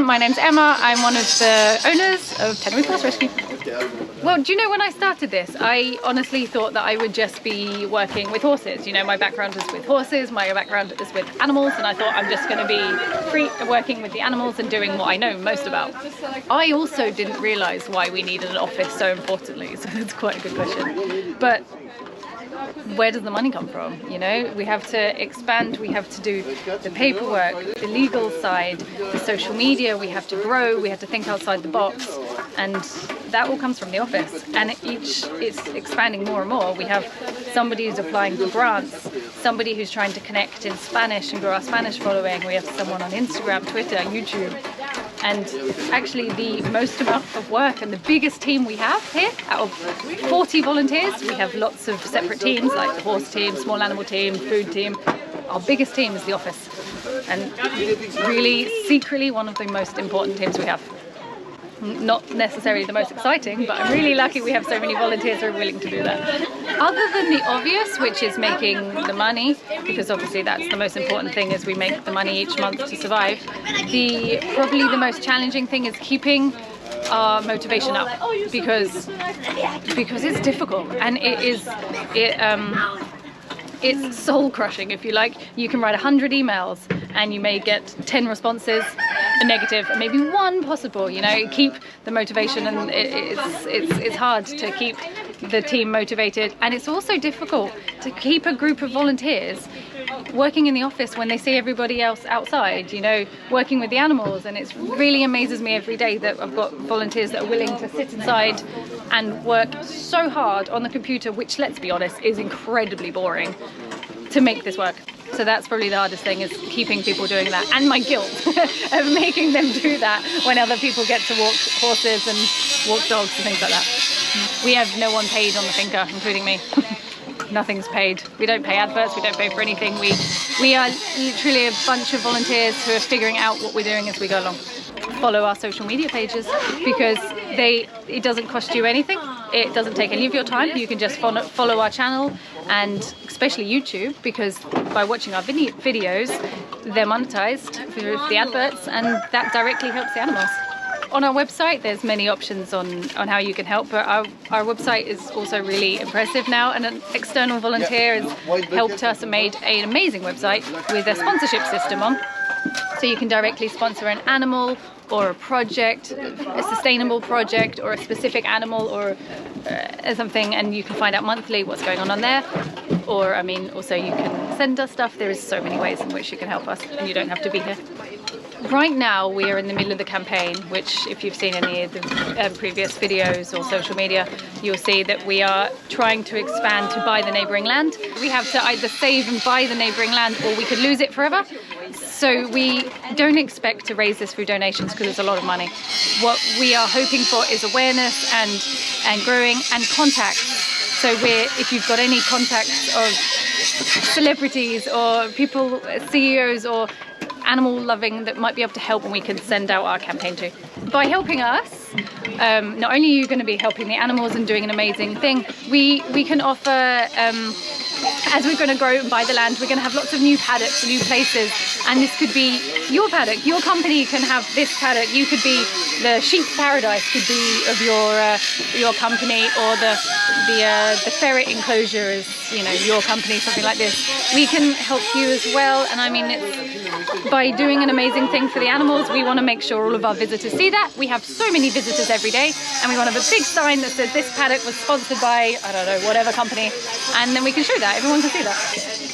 my name's Emma. I'm one of the owners of Tenerife Horse Rescue. Well, do you know, when I started this, I honestly thought that I would just be working with horses. You know, my background is with horses, my background is with animals, and I thought I'm just going to be working with the animals and doing what I know most about. I also didn't realise why we needed an office so importantly, so that's quite a good question. But where does the money come from? You know, we have to expand, we have to do the paperwork, the legal side, the social media, we have to grow, we have to think outside the box, and that all comes from the office. And it's expanding more and more. We have somebody who's applying for grants, somebody who's trying to connect in Spanish and grow our Spanish following. We have someone on Instagram, Twitter, YouTube. And actually the most amount of work and the biggest team we have here, out of 40 volunteers, we have lots of separate teams like the horse team, small animal team, food team. Our biggest team is the office, and really secretly one of the most important teams we have. Not necessarily the most exciting, but I'm really lucky we have so many volunteers who are willing to do that. Other than the obvious, which is making the money, because obviously that's the most important thing, is we make the money each month to survive. Probably the most challenging thing is keeping our motivation up, because it's difficult, and it's soul crushing, if you like. You can write 100 emails and you may get 10 responses, a negative, and maybe one possible. You know, keep the motivation, and it's hard to keep the team motivated, and it's also difficult to keep a group of volunteers working in the office when they see everybody else outside, you know, working with the animals. And it really amazes me every day that I've got volunteers that are willing to sit inside and work so hard on the computer, which, let's be honest, is incredibly boring, to make this work. So that's probably the hardest thing, is keeping people doing that, and my guilt of making them do that when other people get to walk horses and walk dogs and things like that. We have no one paid on the finca, including me. Nothing's paid. We don't pay adverts, we don't pay for anything. We are literally a bunch of volunteers who are figuring out what we're doing as we go along. Follow our social media pages, because it doesn't cost you anything. It doesn't take any of your time. You can just follow our channel, and especially YouTube, because by watching our videos, they're monetized through the adverts, and that directly helps the animals. On our website, there's many options on how you can help, but our website is also really impressive now, and an external volunteer has helped us and made an amazing website with a sponsorship system on. So you can directly sponsor an animal or a project, a sustainable project, or a specific animal, or something, and you can find out monthly what's going on there. Or, I mean, also you can send us stuff. There is so many ways in which you can help us, and you don't have to be here. Right now we are in the middle of the campaign, which, if you've seen any of the previous videos or social media, you'll see that we are trying to expand to buy the neighbouring land. We have to either save and buy the neighbouring land, or we could lose it forever. So we don't expect to raise this through donations, because it's a lot of money. What we are hoping for is awareness and growing and contacts. So if you've got any contacts of celebrities or people, CEOs or animal loving, that might be able to help, and we can send out our campaign to. By helping us, not only are you going to be helping the animals and doing an amazing thing, we can offer, as we're going to grow and buy the land, we're going to have lots of new paddocks, new places, and this could be your paddock. Your company can have this paddock. You could be the sheep paradise, could be of your company, or the ferret enclosure is, you know, your company, something like this. We can help you as well, and I mean, by doing an amazing thing for the animals, we want to make sure all of our visitors see that. We have so many visitors every day, and we want to have a big sign that says this paddock was sponsored by, I don't know, whatever company, and then we can show that. Everyone can see that.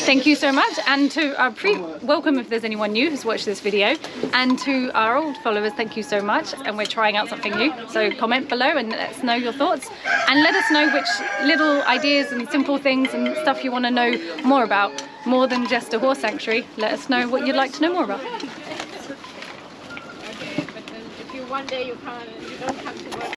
Thank you so much, and to our welcome if there's anyone new who's watched this video, and to our old followers, thank you so much. And we're trying out something new, so comment below and let us know your thoughts, and let us know which little ideas and simple things and stuff you want to know more about, more than just a horse sanctuary. Let us know what you'd like to know more about. Okay, but then if one day you don't have to work.